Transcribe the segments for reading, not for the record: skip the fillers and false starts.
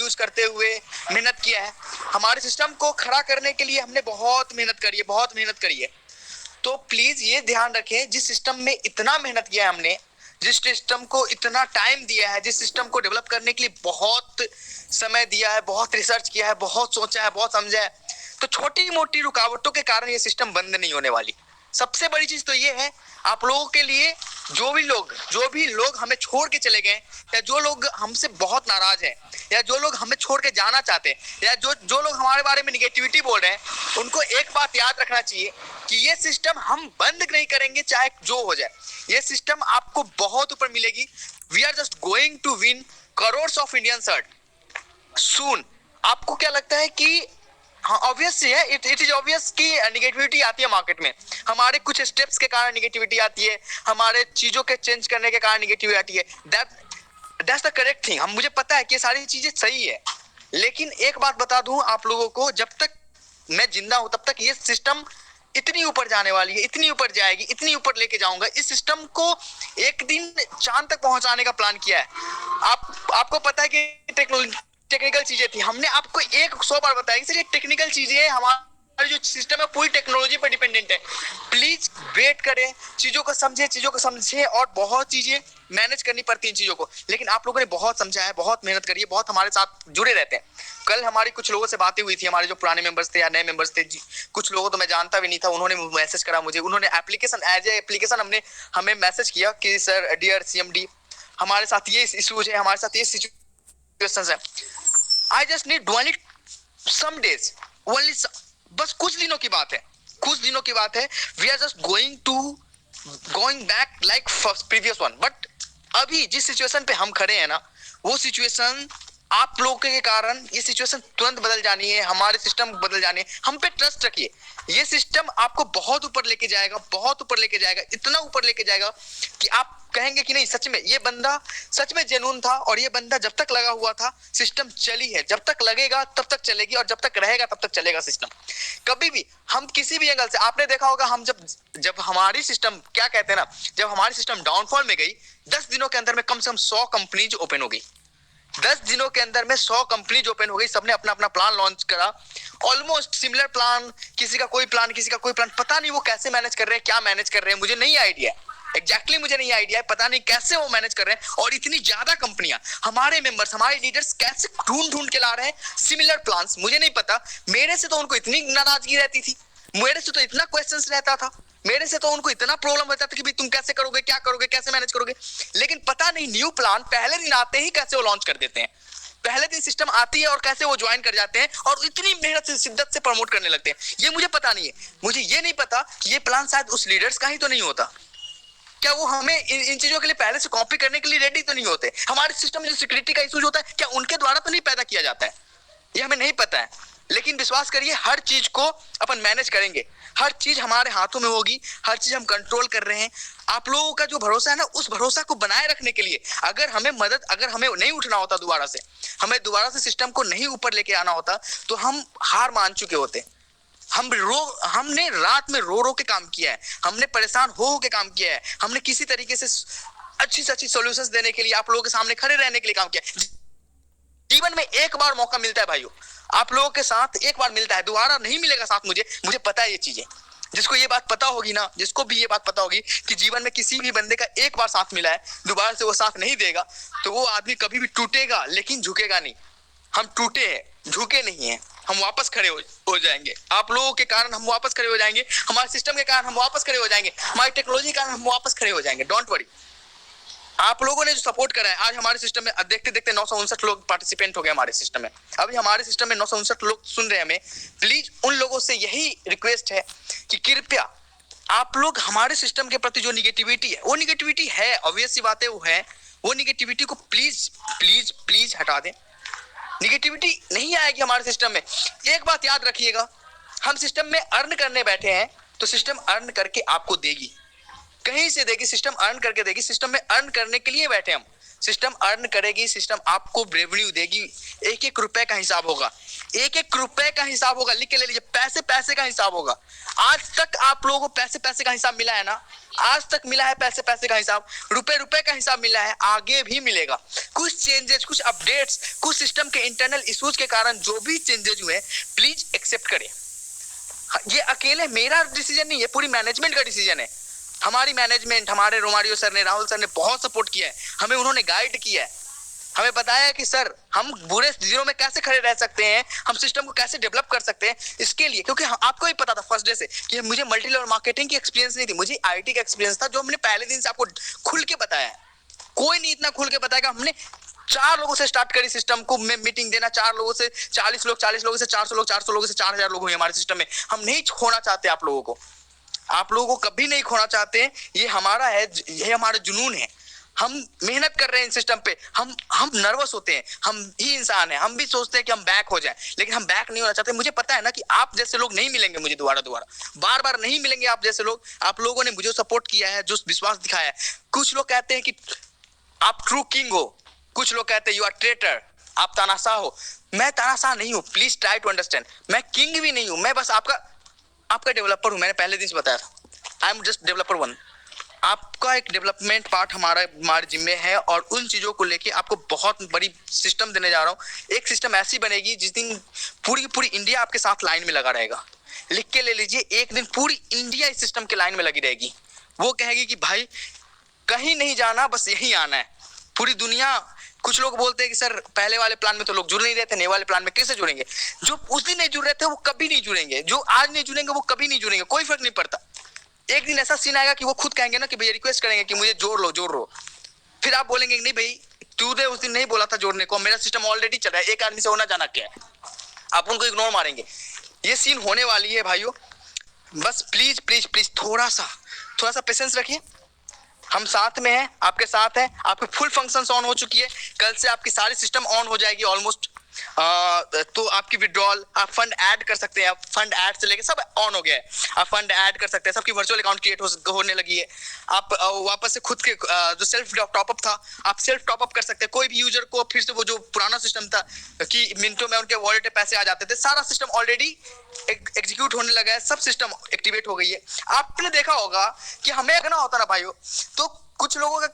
Use करते हुए मेहनत किया है। हमारे सिस्टम को खड़ा करने के लिए हमने बहुत मेहनत करी है। तो प्लीज ये ध्यान रखें, जिस सिस्टम में इतना मेहनत किया है हमने, जिस सिस्टम को इतना टाइम दिया है, जिस सिस्टम को डेवलप करने के लिए बहुत समय दिया है, बहुत रिसर्च किया है, बहुत सोचा है, बहुत समझा है, तो छोटी मोटी रुकावटों के कारण ये सिस्टम बंद नहीं होने वाली। सबसे बड़ी चीज तो ये है, आप लोगों के लिए जो भी लोग हमें छोड़ के चले गए, या जो लोग हमसे बहुत नाराज हैं, या जो लोग हमें छोड़ के जाना चाहते हैं, या जो लोग हमारे बारे में निगेटिविटी बोल रहे हैं, उनको एक बात याद रखना चाहिए कि ये सिस्टम हम बंद नहीं करेंगे, चाहे जो हो जाए। ये सिस्टम आपको बहुत ऊपर मिलेगी। We are just going to win crore of Indian soon. आपको क्या लगता है कि हाँ, ऑब्वियस है, इट इज ऑब्वियस कि निगेटिविटी आती है मार्केट में, हमारे कुछ स्टेप्स के कारण निगेटिविटी आती है, हमारे चीजों के चेंज करने के कारण निगेटिविटी आती है। That's the correct thing. मुझे पता है कि ये सारी चीजें सही है, लेकिन एक बात बता दूं आप लोगों को, जब तक मैं जिंदा हूं तब तक ये सिस्टम इतनी ऊपर जाने वाली है, इतनी ऊपर जाएगी, इतनी ऊपर लेके जाऊंगा। इस सिस्टम को एक दिन चांद तक पहुंचाने का प्लान किया है। आपको पता है कि टेक्निकल चीजें थी, हमने आपको 100 बार बताया कि सर ये टेक्निकल चीजें है, हमारा जो सिस्टम है पूरी टेक्नोलॉजी पर डिपेंडेंट है। प्लीज वेट करें, चीजों को समझे और बहुत चीजें मैनेज करनी पड़ती हैं चीजों को। लेकिन आप लोगों ने बहुत समझा है, बहुत मेहनत करी है, बहुत हमारे साथ जुड़े रहते हैं। कल हमारी कुछ लोगों से बातें हुई थी, हमारे जो पुराने मेंबर्स थे या नए मेंबर्स थे, कुछ लोगों तो मैं जानता भी नहीं था, उन्होंने मैसेज करा मुझे, उन्होंने एप्लीकेशन हमें मैसेज किया कि सर डियर CMD, हमारे साथ ये इश्यूज है, हमारे साथ ये सिचुएशंस है। I just need only some days, only बस कुछ दिनों की बात है, we are just going back like previous one. But अभी जिस सिचुएशन पे हम खड़े हैं ना, वो सिचुएशन आप लोगों के कारण, ये सिचुएशन तुरंत बदल जानी है, हमारे सिस्टम बदल जाने हैं। हम पे ट्रस्ट रखिए, ये सिस्टम आपको बहुत ऊपर लेके जाएगा, इतना ऊपर लेके जाएगा कि आप कहेंगे कि नहीं, सच में ये बंदा सच में जेन्युइन था, और ये बंदा जब तक लगा हुआ था सिस्टम चली है, जब तक लगेगा तब तक चलेगी, और जब तक रहेगा तब तक चलेगा सिस्टम। कभी भी हम किसी भी एंगल से, आपने देखा होगा, हम जब हमारी सिस्टम, क्या कहते हैं ना, जब हमारी सिस्टम डाउनफॉल में गई, 10 दिनों के अंदर में कम से कम 100 कंपनीज ओपन हो गई। 10 दिनों के अंदर में 100 कंपनीज ओपन हो गई, सबने अपना अपना प्लान लॉन्च करा, ऑलमोस्ट सिमिलर प्लान, किसी का कोई प्लान, पता नहीं वो कैसे मैनेज कर रहे हैं, क्या मैनेज कर रहे हैं, मुझे नहीं आइडिया है, पता नहीं कैसे वो मैनेज कर रहे हैं। और इतनी ज्यादा कंपनियां, हमारे मेंबर्स, हमारे लीडर्स कैसे ढूंढ के ला रहे हैं सिमिलर प्लान्स, मुझे नहीं पता। मेरे से तो उनको इतनी नाराजगी रहती थी, मेरे से तो इतना क्वेश्चंस रहता था, मेरे से तो उनको इतना प्रॉब्लम रहता था कि भाई तुम कैसे करोगे, क्या करोगे, कैसे मैनेज करोगे। लेकिन पता नहीं न्यू प्लान पहले दिन आते ही कैसे वो लॉन्च कर देते हैं, पहले दिन सिस्टम आती है और कैसे वो ज्वाइन कर जाते हैं और इतनी मेहनत से, शिद्दत से प्रमोट करने लगते हैं। ये मुझे पता नहीं है, मुझे ये नहीं पता कि ये प्लान शायद उस लीडर्स का ही तो नहीं होता, क्या वो हमें इन चीजों के लिए पहले से कॉपी करने के लिए रेडी तो नहीं होते। हमारे सिस्टम में जो सिक्योरिटी का इशू होता है, क्या उनके द्वारा तो नहीं पैदा किया जाता है, ये हमें नहीं पता है। लेकिन विश्वास करिए, हर चीज को अपन मैनेज करेंगे, हर चीज हमारे हाथों में होगी, हर चीज हम कंट्रोल कर रहे हैं। आप लोगों का जो भरोसा है ना, उस भरोसा को बनाए रखने के लिए अगर हमें नहीं उठना होता, हमें दोबारा से सिस्टम को नहीं ऊपर लेके आना होता, तो हम हार मान चुके होते। हमने रात में रो के काम किया है, हमने परेशान हो के काम किया है, हमने किसी तरीके से अच्छी से अच्छी सॉल्यूशंस देने के लिए, आप लोगों के सामने खड़े रहने के लिए काम किया है। जीवन में एक बार मौका मिलता है भाइयों, आप लोगों के साथ एक बार मिलता है, दोबारा नहीं मिलेगा साथ। मुझे पता है ये चीजें, जिसको ये बात पता होगी ना, जिसको भी ये बात पता होगी कि जीवन में किसी भी बंदे का एक बार साथ मिला है, दोबारा से वो साथ नहीं देगा, तो वो आदमी कभी भी टूटेगा लेकिन झुकेगा नहीं। हम टूटे हैं, झुके नहीं है, हम वापस खड़े हो जाएंगे। आप लोगों के कारण हम वापस खड़े हो जाएंगे, हमारे सिस्टम के कारण हम वापस खड़े हो जाएंगे, हमारी टेक्नोलॉजी के कारण हम वापस खड़े हो जाएंगे। डोंट वरी, आप लोगों ने जो सपोर्ट करा है, आज हमारे सिस्टम में देखते देखते 959 लोग पार्टिसिपेंट हो गए हमारे सिस्टम में। अभी हमारे सिस्टम में 959 लोग सुन रहे हैं हमें। प्लीज उन लोगों से यही रिक्वेस्ट है कि कृपया आप लोग हमारे सिस्टम के प्रति जो निगेटिविटी है, वो निगेटिविटी है, ऑब्वियस सी बात है, वो निगेटिविटी को प्लीज प्लीज प्लीज हटा दें। निगेटिविटी नहीं आएगी हमारे सिस्टम में। एक बात याद रखिएगा, हम सिस्टम में अर्न करने बैठे हैं, तो सिस्टम अर्न करके आपको देगी, कहीं से देगी, सिस्टम अर्न करके देगी। सिस्टम में अर्न करने के लिए बैठे हम, सिस्टम अर्न करेगी, सिस्टम आपको रेवेन्यू देगी, एक एक रुपए का हिसाब होगा, एक एक रुपए का हिसाब होगा, लिख के ले लीजिए, पैसे पैसे का हिसाब होगा। आज तक आप लोगों को पैसे पैसे का हिसाब मिला है ना, आज तक मिला है पैसे पैसे का हिसाब, रुपए रुपए का हिसाब मिला है, आगे भी मिलेगा। कुछ चेंजेस, कुछ अपडेट्स, कुछ सिस्टम के इंटरनल इश्यूज के कारण जो भी चेंजेस हुए प्लीज एक्सेप्ट करें। ये अकेले मेरा डिसीजन नहीं है, पूरी मैनेजमेंट का डिसीजन है। हमारी मैनेजमेंट, हमारे रोमारियो सर ने, राहुल सर ने बहुत सपोर्ट किया है, हमें उन्होंने गाइड किया है, हमें बताया कि सर हम बुरे जीरो में कैसे खड़े रह सकते हैं, हम सिस्टम को कैसे डेवलप कर सकते हैं। इसके लिए क्योंकि आपको ही पता था फर्स्ट डे से कि मुझे मल्टी लेवल मार्केटिंग की एक्सपीरियंस नहीं थी, मुझे आईटी का एक्सपीरियंस था, जो हमने पहले दिन से आपको खुल के बताया है। कोई नहीं इतना खुल के बताएगा। हमने 4 लोगों से स्टार्ट करी सिस्टम को मीटिंग देना, 4 लोगों से 40 लोग, 40 लोगों से 400 लोग, 400 लोगों से 4000 लोग हुए हमारे सिस्टम में। हम नहीं खोना चाहते आप लोगों को, आप लोगों को कभी नहीं खोना चाहते। ये हमारा है, ये हमारा जुनून है। हम मेहनत कर रहे हैं इन सिस्टम पे, हम नर्वस होते हैं, हम ही इंसान हैं, हम भी सोचते हैं कि हम बैक हो जाएं, लेकिन हम बैक नहीं होना चाहते। मुझे पता है ना कि आप जैसे लोग नहीं मिलेंगे मुझे दोबारा बार बार नहीं मिलेंगे आप जैसे लोग। आप लोगों ने मुझे सपोर्ट किया है, जो विश्वास दिखाया है। कुछ लोग कहते हैं कि आप ट्रू किंग हो, कुछ लोग कहते हैं यू आर ट्रेटर, आप तानाशाह हो। मैं तानाशाह नहीं हूं, प्लीज ट्राई टू अंडरस्टैंड। मैं किंग भी नहीं हूं, मैं बस आपका डेवलपर हूं। मैंने पहले दिन से बताया था, आई एम जस्ट डेवलपर 1। आपका एक डेवलपमेंट पार्ट हमारे जिम्मे है, और उन चीजों को लेके आपको बहुत बड़ी सिस्टम देने जा रहा हूँ। एक सिस्टम ऐसी बनेगी जिस दिन पूरी इंडिया आपके साथ लाइन में लगा रहेगा। लिख के ले लीजिए, एक दिन पूरी इंडिया इस सिस्टम के लाइन में लगी रहेगी। वो कहेगी कि भाई कहीं नहीं जाना, बस यहीं आना है। पूरी दुनिया, कुछ लोग बोलते हैं कि सर पहले वाले प्लान में तो लोग जुड़ नहीं रहे थे, नए वाले प्लान में कैसे जुड़ेंगे? जो उस दिन नहीं जुड़ रहे थे वो कभी नहीं जुड़ेंगे, जो आज नहीं जुड़ेंगे वो कभी नहीं जुड़ेंगे, कोई फर्क नहीं पड़ता। एक दिन ऐसा सीन आएगा कि वो खुद कहेंगे ना कि भैया रिक्वेस्ट करेंगे कि मुझे जोड़ लो। फिर आप बोलेंगे नहीं भाई तूने उस दिन नहीं बोला था जोड़ने को, मेरा सिस्टम ऑलरेडी चल रहा है, एक आदमी से होना जाना क्या है। आप उनको इग्नोर मारेंगे। ये सीन होने वाली है भाइयों, बस प्लीज प्लीज प्लीज थोड़ा सा पेशेंस रखिए। हम साथ में हैं, आपके साथ हैं। आपके फुल फंक्शंस ऑन हो चुकी है, कल से आपकी सारी सिस्टम ऑन हो जाएगी ऑलमोस्ट। तो आपकी विड्रॉल, आप फंड ऐड कर सकते हैं, आप फंड ऐड से लेके सब ऑन हो गया है। आप फंड ऐड कर सकते हैं, सबकी वर्चुअल अकाउंट क्रिएट होने लगी है। आप वापस से खुद के जो सेल्फ टॉपअप था, आप सेल्फ टॉपअप कर सकते हैं। कोई भी यूजर को फिर से वो जो पुराना सिस्टम था कि मिनटों में उनके वॉलेट में पैसे आ जाते थे, सारा सिस्टम ऑलरेडी एग्जीक्यूट होने लगा है, सब सिस्टम एक्टिवेट हो गई है। आपने देखा होगा कि हमें कहना होता ना भाइयों, तो कुछ लोगों का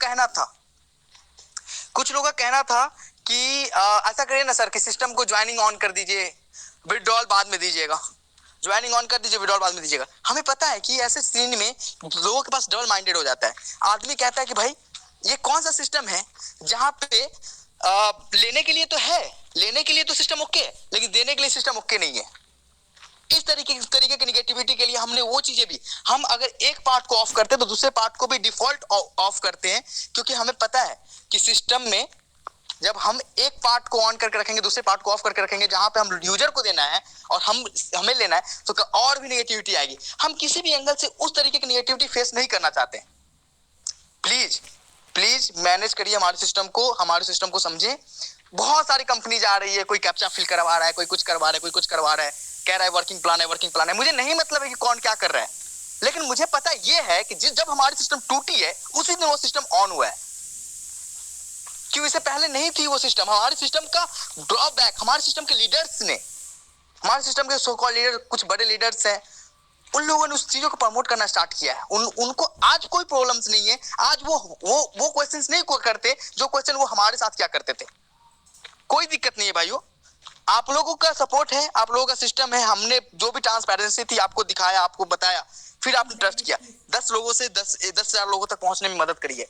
कहना था कि ऐसा करिए ना सर कि सिस्टम को ज्वाइनिंग ऑन कर दीजिए, विड्रॉल बाद में दीजिएगा, ज्वाइनिंग ऑन कर दीजिए, विड्रॉल बाद में दीजिएगा। हमें पता है कि ऐसे सीन में लोगों के पास डबल माइंडेड हो जाता है। आदमी कहता है कि भाई ये कौन सा सिस्टम है जहां पे लेने के लिए तो है, लेने के लिए तो सिस्टम ओके है, लेकिन देने के लिए सिस्टम ओके नहीं है। इस तरीके की निगेटिविटी के लिए हमने वो चीजें भी, हम अगर एक पार्ट को ऑफ करते हैं तो दूसरे पार्ट को भी डिफॉल्ट ऑफ करते हैं, क्योंकि हमें पता है कि सिस्टम में जब हम एक पार्ट को ऑन करके रखेंगे, दूसरे पार्ट को ऑफ करके रखेंगे, जहां पे हम यूजर को देना है और हमें लेना है, तो और भी नेगेटिविटी आएगी। हम किसी भी एंगल से उस तरीके की नेगेटिविटी फेस नहीं करना चाहते। प्लीज प्लीज मैनेज करिए हमारे सिस्टम को समझें। बहुत सारी कंपनीज आ रही है, कोई कैप्चा फिल करवा रहा है, कोई कुछ करवा रहा है, कोई कुछ करवा रहा है, कह रहा है वर्किंग प्लान है। मुझे नहीं मतलब है कि कौन क्या कर रहा है, लेकिन मुझे पता ये है कि जब हमारी सिस्टम टूटी है उसी दिन वो सिस्टम ऑन हुआ है। क्यों इससे पहले नहीं थी वो सिस्टम? हमारे सिस्टम का ड्रॉबैक हमारे सिस्टम के लीडर्स ने, हमारे सिस्टम के सो कॉल्ड लीडर, कुछ बड़े लीडर्स हैं, उन लोगों ने उस चीजों को प्रमोट करना स्टार्ट किया है। उनको आज कोई प्रॉब्लम्स नहीं है। आज वो क्वेश्चंस नहीं करते जो क्वेश्चन वो हमारे साथ क्या करते थे। कोई दिक्कत नहीं है भाइयों, आप लोगों का सपोर्ट है, आप लोगों का सिस्टम है। हमने जो भी ट्रांसपेरेंसी थी आपको दिखाया, आपको बताया, फिर आपने ट्रस्ट किया। 10 लोगों से 10,000 लोगों तक पहुंचने में मदद करी है।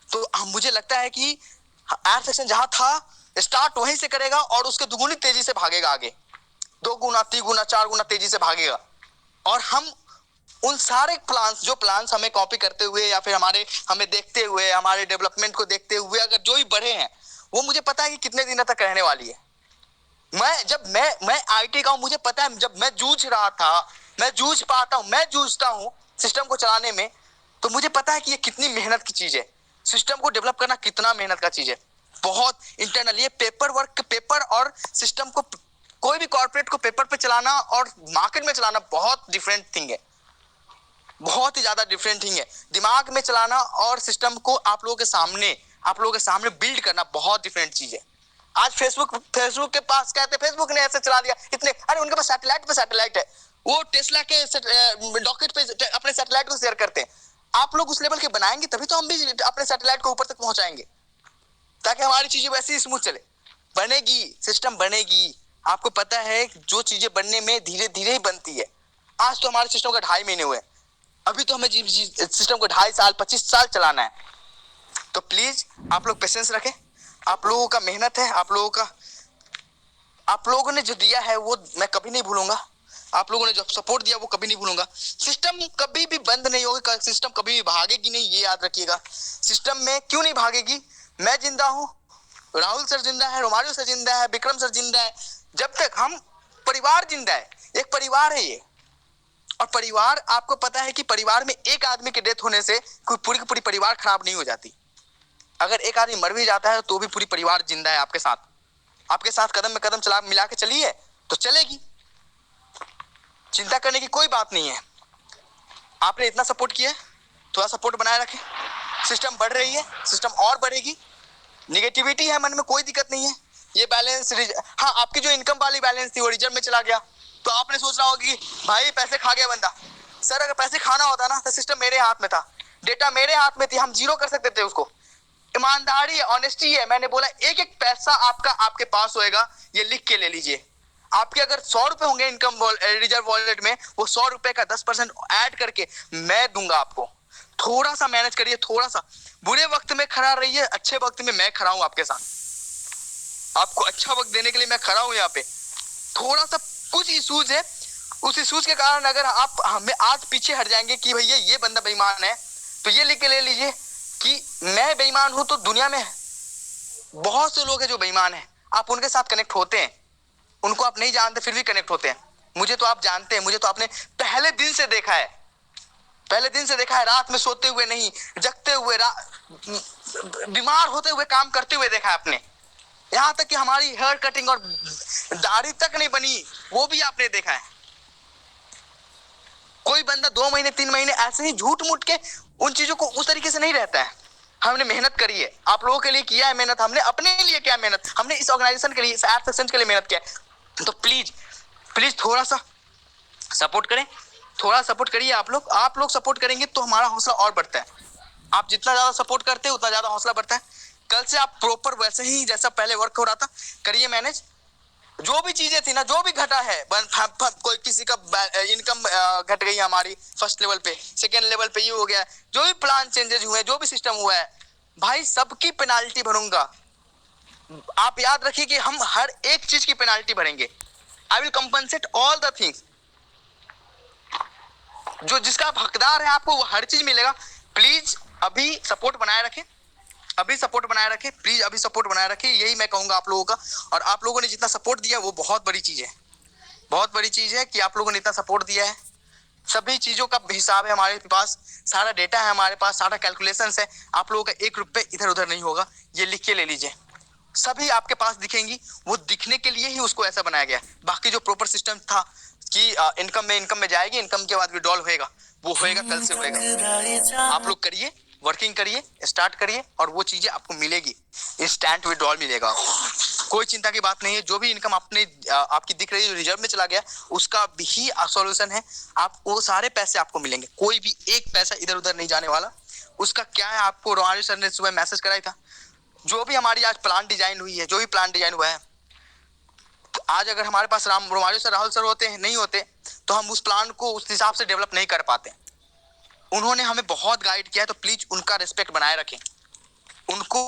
तो मुझे लगता है कि एड सेक्शन जहां था स्टार्ट वहीं से करेगा और उसके दुगुनी तेजी से भागेगा आगे, 2 गुना 3 गुना 4 गुना तेजी से भागेगा। और हम उन सारे प्लान्स हमें कॉपी करते हुए या फिर हमें देखते हुए, हमारे डेवलपमेंट को देखते हुए अगर जो भी बढ़े हैं, वो मुझे पता है कि कितने दिनों तक रहने वाली है। मैं आईटी का हूं, मुझे पता है जब मैं जूझ रहा था, मैं जूझता हूं सिस्टम को चलाने में, तो मुझे पता है कि ये कितनी मेहनत की चीज है। सिस्टम को डेवलप करना कितना मेहनत का चीज है, बहुत इंटरनल। ये पेपर और सिस्टम को, कोई भी कॉर्पोरेट को पेपर पे चलाना और मार्केट में चलाना बहुत डिफरेंट थिंग है, बहुत ही ज्यादा डिफरेंट थिंग है। दिमाग में चलाना और सिस्टम को आप लोगों के सामने आप लोगों के सामने बिल्ड करना बहुत डिफरेंट चीज है। आज फेसबुक के पास कहते फेसबुक ने ऐसे चला दिया इतने, अरे उनके पास सैटेलाइट पे सैटेलाइट है, वो टेस्ला के रॉकेट पे अपने सैटेलाइट को शेयर करते हैं। आप लोग उस लेवल के बनाएंगे तभी तो हम भी अपने सैटेलाइट को ऊपर तक पहुंचाएंगे, ताकि हमारी चीजें वैसे ही स्मूथ चले। बनेगी, सिस्टम बनेगी। आपको पता है जो चीजें बनने में धीरे धीरे ही बनती है। आज तो हमारे सिस्टम का 2.5 महीने हुए, अभी तो हमें सिस्टम को 2.5 साल 25 साल चलाना है। तो प्लीज आप लोग पेशेंस रखें। आप लोगों का मेहनत है, आप लोगों ने जो दिया है वो मैं कभी नहीं भूलूंगा। आप लोगों ने जो सपोर्ट दिया वो कभी नहीं भूलूंगा। सिस्टम कभी भी बंद नहीं होगी, सिस्टम कभी भी भागेगी नहीं, ये याद रखिएगा। सिस्टम में क्यों नहीं भागेगी? मैं जिंदा हूं, राहुल सर जिंदा है, रोमारियो सर जिंदा है, विक्रम सर जिंदा है। जब तक हम परिवार जिंदा है, एक परिवार है ये। और परिवार, आपको पता है कि परिवार में एक आदमी के डेथ होने से कोई पूरी की पूरी परिवार खराब नहीं हो जाती। अगर एक आदमी मर भी जाता है तो भी पूरी परिवार जिंदा है आपके साथ कदम में कदम चला मिला के चलिए तो चलेगी। चिंता करने की कोई बात नहीं है। आपने इतना सपोर्ट किया है, थोड़ा सपोर्ट बनाए रखें। सिस्टम बढ़ रही है, सिस्टम और बढ़ेगी। निगेटिविटी है मन में, कोई दिक्कत नहीं है। ये बैलेंस, हाँ, आपकी जो इनकम वाली बैलेंस थी वो रिजर्व में चला गया, तो आपने सोच रहा होगा कि भाई पैसे खा गया बंदा। सर अगर पैसे खाना होता ना तो सिस्टम मेरे हाथ में था, डेटा मेरे हाथ में थी, हम जीरो कर सकते थे उसको। ईमानदारी है, ऑनेस्टी है। मैंने बोला एक एक पैसा आपका आपके पास होएगा, ये लिख के ले लीजिए। आपके अगर 100 रुपए होंगे इनकम रिजर्व वॉलेट में, वो 100 रुपए का 10% ऐड करके मैं दूंगा आपको। थोड़ा सा मैनेज करिए, थोड़ा सा। बुरे वक्त में खड़ा रहिए, अच्छे वक्त में मैं खड़ा हूं आपके साथ। आपको अच्छा वक्त देने के लिए मैं खड़ा हूं यहाँ पे। थोड़ा सा कुछ इशूज है, उस इशूज के कारण अगर आप हमें आज पीछे हट जाएंगे कि भैया ये बंदा बेईमान है, तो ये लिख के ले लीजिए कि मैं बेईमान हूं तो दुनिया में बहुत से लोग हैं जो बेईमान हैं। आप उनके साथ कनेक्ट होते हैं, उनको आप नहीं जानते फिर भी कनेक्ट होते हैं। मुझे तो आप जानते हैं, मुझे तो आपने पहले दिन से देखा है, रात में सोते हुए नहीं, जगते हुए, बीमार होते हुए, काम करते हुए देखा है आपने। यहां तक कि हमारी हेयर कटिंग और दाढ़ी तक नहीं बनी, वो भी आपने देखा है। कोई बंदा 2 महीने 3 महीने ऐसे ही झूठ मूठ के उन चीजों को उस तरीके से नहीं रहता है। हमने मेहनत करी है, आप लोगों के लिए किया है मेहनत, हमने अपने लिए किया मेहनत, हमने इस ऑर्गेनाइजेशन के लिए, इस एड सेक्शन के लिए मेहनत किया है। तो प्लीज थोड़ा सा सपोर्ट करें, थोड़ा सपोर्ट करिए। आप लोग सपोर्ट करेंगे तो हमारा हौसला और बढ़ता है। आप जितना ज्यादा सपोर्ट करते हैं उतना ज्यादा हौसला बढ़ता है। कल से आप प्रॉपर वैसे ही जैसा पहले वर्क हो रहा था करिए मैनेज। जो भी चीजें थी ना, जो भी घटा है, कोई किसी का इनकम घट गई हमारी फर्स्ट लेवल पे, सेकेंड लेवल पे ये हो गया, जो भी प्लान चेंजेस हुए, जो भी सिस्टम हुआ है, भाई सबकी पेनाल्टी भरूंगा। आप याद रखिए कि हम हर एक चीज की पेनाल्टी भरेंगे। I will compensate all the things. जो जिसका आप हकदार है आपको वो हर चीज मिलेगा। प्लीज अभी सपोर्ट बनाए रखें, प्लीज अभी सपोर्ट बनाए रखें, यही मैं कहूंगा आप लोगों का। और आप लोगों ने जितना सपोर्ट दिया वो बहुत बड़ी चीज है, कि आप लोगों ने इतना सपोर्ट दिया है। सभी चीजों का हिसाब है हमारे पास, सारा डेटा है हमारे पास, सारा कैलकुलेशंस है। आप लोगों का 1 रुपये इधर उधर नहीं होगा, ये लिख के ले लीजिए। सभी आपके पास दिखेंगी, वो दिखने के लिए ही उसको ऐसा बनाया गया। बाकी जो प्रॉपर सिस्टम था कि इनकम में जाएगी, इनकम के बाद विड्रॉल होएगा, वो होएगा, कल से होएगा। आप लोग करिए, वर्किंग करिए, स्टार्ट करिए, और वो चीजें आपको मिलेगी। इंस्टेंट विड्रॉल मिलेगा, कोई चिंता की बात नहीं है। जो भी इनकम आपकी दिख रही है, जो रिजर्व में चला गया, उसका भी सॉल्यूशन है। आप वो सारे पैसे आपको मिलेंगे, कोई भी एक पैसा इधर उधर नहीं जाने वाला। उसका क्या है, आपको रोहानी सर ने सुबह मैसेज कराया था। जो भी हमारी आज प्लान डिजाइन हुई है, जो भी प्लान डिजाइन हुआ है, तो आज अगर हमारे पास रोमारियो सर, राहुल सर होते नहीं होते, तो हम उस प्लान को उस हिसाब से डेवलप नहीं कर पाते। उन्होंने हमें बहुत गाइड किया है, तो प्लीज उनका रिस्पेक्ट बनाए रखें, उनको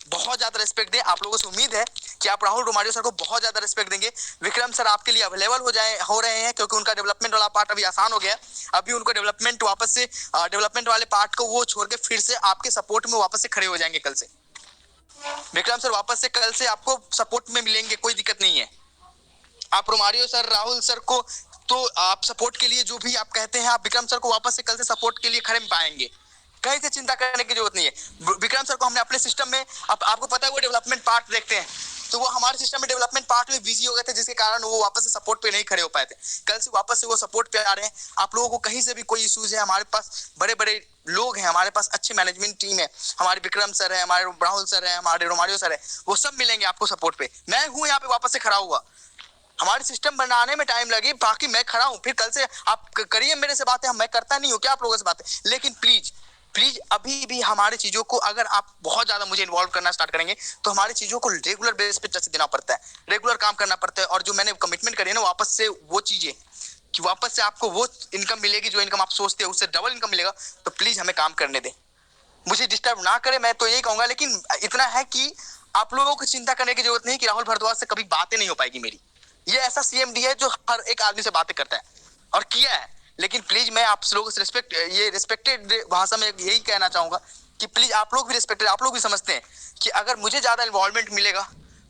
बहुत ज्यादा रिस्पेक्ट दें। आप लोगों से उम्मीद है कि आप राहुल रोमारियो सर को बहुत ज्यादा रिस्पेक्ट देंगे। विक्रम सर आपके लिए अवेलेबल हो रहे हैं, क्योंकि उनका डेवलपमेंट वाला पार्ट अभी आसान हो गया। अभी उनको डेवलपमेंट वाले पार्ट को वो छोड़ के फिर से आपके सपोर्ट में वापस से खड़े हो जाएंगे। कल से विक्रम सर वापस से कल से आपको सपोर्ट में मिलेंगे, कोई दिक्कत नहीं है। आप रोमारियो सर, राहुल सर को तो आप सपोर्ट के लिए जो भी आप कहते हैं, आप विक्रम सर को वापस से कल से सपोर्ट के लिए खड़े पाएंगे। कहीं से चिंता करने की जरूरत नहीं है। विक्रम सर को हमने अपने सिस्टम में, आपको पता है वो डेवलपमेंट पार्ट देखते हैं, तो वो हमारे सिस्टम में डेवलपमेंट पार्ट में बिजी हो गए थे, जिसके कारण वो वापस से सपोर्ट पे नहीं खड़े हो पाए थे। कल से वापस से वो सपोर्ट पे आ रहे हैं। आप लोगों को कहीं से भी कोई इश्यूज है, हमारे पास बड़े बड़े लोग हैं, हमारे पास अच्छी मैनेजमेंट टीम है, हमारे विक्रम सर है, हमारे राहुल सर है, हमारे रोमारियो सर है, वो सब मिलेंगे आपको सपोर्ट पे। मैं हूँ यहाँ पे वापस से खड़ा हुआ। हमारे सिस्टम बनाने में टाइम लगी, बाकी मैं खड़ा हूँ। फिर कल से आप करिए मेरे से बातें, मैं करता नहीं हूँ क्या आप लोगों से बातें, लेकिन प्लीज प्लीज अभी भी हमारी चीजों को, अगर आप बहुत ज्यादा मुझे इन्वॉल्व करना स्टार्ट करेंगे तो हमारी चीजों को रेगुलर बेस पे टच देना पड़ता है, रेगुलर काम करना पड़ता है। और जो मैंने कमिटमेंट करी है ना, वापस से वो चीजें कि वापस से आपको वो इनकम मिलेगी जो इनकम आप सोचते हैं, उससे डबल इनकम मिलेगा, तो प्लीज हमें काम करने दें, मुझे डिस्टर्ब ना करे, मैं तो यही कहूंगा। लेकिन इतना है कि आप लोगों को चिंता करने की जरूरत नहीं कि राहुल भारद्वाज से कभी बातें नहीं हो पाएगी मेरी। ये ऐसा सीएमडी है जो हर एक आदमी से बातें करता है और किया है। लेकिन प्लीज मैं आप लोगों से रिस्पेक्टेड भाषा में यही कहना चाहूंगा कि प्लीज आप लोग भी रिस्पेक्टेड, आप लोग भी समझते हैं कि अगर मुझे ज्यादा इन्वॉल्वमेंट मिलेगा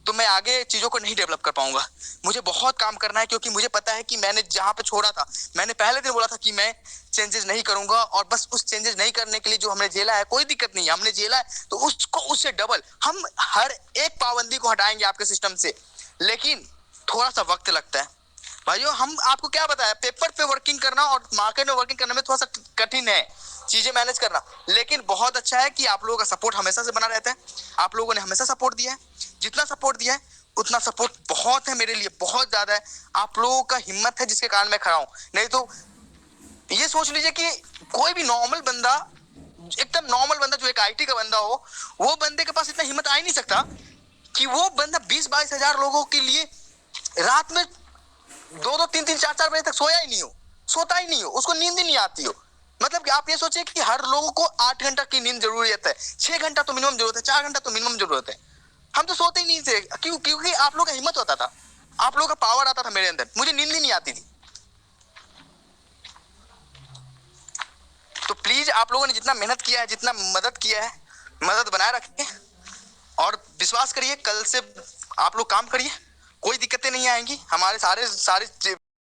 तो मैं आगे चीजों को नहीं डेवलप कर पाऊंगा। मुझे बहुत काम करना है, क्योंकि मुझे पता है कि मैंने जहां पे छोड़ा था, मैंने पहले दिन बोला था कि मैं चेंजेस नहीं करूंगा, और बस उस चेंजेस नहीं करने के लिए जो हमने झेला है, कोई दिक्कत नहीं है, हमने झेला है तो उसको उससे डबल हम हर एक पाबंदी को हटाएंगे आपके सिस्टम से। लेकिन थोड़ा सा वक्त लगता है भाइयों। हम आपको क्या बताया, पेपर पे वर्किंग करना और मार्केट में वर्किंग करने में थोड़ा सा कठिन है चीजें मैनेज करना, लेकिन बहुत अच्छा है कि आप लोगों का सपोर्ट हमेशा से बना रहता है। आप लोगों ने हमेशा सपोर्ट दिया है, जितना सपोर्ट दिया है उतना सपोर्ट बहुत है मेरे लिए, बहुत ज्यादा है। आप लोगों का हिम्मत है जिसके कारण मैं खड़ा हूं। नहीं तो ये सोच लीजिए कि कोई भी नॉर्मल बंदा, एकदम नॉर्मल बंदा जो एक आईटी का बंदा हो, वो बंदे के पास इतना हिम्मत आ ही नहीं सकता कि वो बंदा 20-22 हजार लोगों के लिए रात में 2-2, 3-3, 4-4 बजे तक सोया ही नहीं हो, सोता ही नहीं हो, उसको नींद ही नहीं आती हो। मतलब कि आप ये सोचिए कि हर लोगों को 8 घंटा की नींद जरूरत है, 6 घंटा तो मिनिमम जरूरत है, 4 घंटा तो मिनिमम जरूरत है। हम तो सोते ही नहीं थे, क्योंकि आप लोगों का हिम्मत होता था, आप लोगों का पावर आता था मेरे अंदर, मुझे नींद ही नहीं आती थी। तो प्लीज आप लोगों ने जितना मेहनत किया है, जितना मदद किया है, मदद बनाए रखिए और विश्वास करिए कल से आप लोग काम करिए, कोई दिक्कतें नहीं आएंगी। हमारे सारे